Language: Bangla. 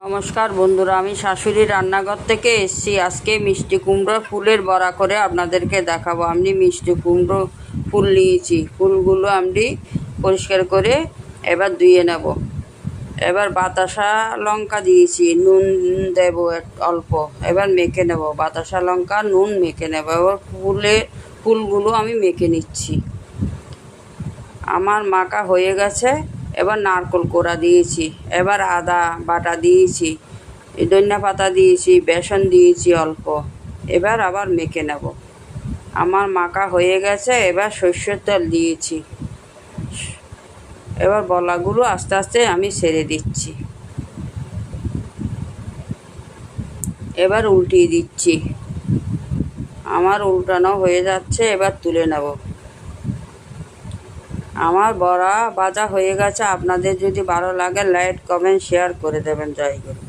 নমস্কার বন্ধুরা, আমি শাশুড়ি রান্নাঘর থেকে এসেছি। আজকে মিষ্টি কুমড়ো ফুলের বড়া করে আপনাদেরকে দেখাবো। আমি মিষ্টি কুমড়ো ফুল নিয়েছি, ফুলগুলো আমি পরিষ্কার করে এবার ধুয়ে নেব। এবার বাতাসা লঙ্কা দিয়েছি, নুন দেব অল্প, এবার মেখে নেব। বাতাসা লঙ্কা নুন মেখে নেব। এবার ফুলগুলো আমি মেখে নিচ্ছি। আমার মাখা হয়ে গেছে। এবার নারকেল কোড়া দিয়েছি, এবার আদা বাটা দিয়েছি, ধনিয়া পাতা দিয়েছি, বেসন দিয়েছি অল্প। এবার আবার মেখে নেব। আমার মাখা হয়ে গেছে। এবার সরষের তেল দিয়েছি। এবার বড়াগুলো আস্তে আস্তে আমি ছেড়ে দিচ্ছি। এবার উল্টিয়ে দিচ্ছি। আমার উল্টানো হয়ে যাচ্ছে, এবার তুলে নেব। আমার বড়া ভাজা হয়ে গেছে। আপনাদের যদি ভালো লাগে লাইক কমেন্ট শেয়ার করে দেবেন। জয় গুরু।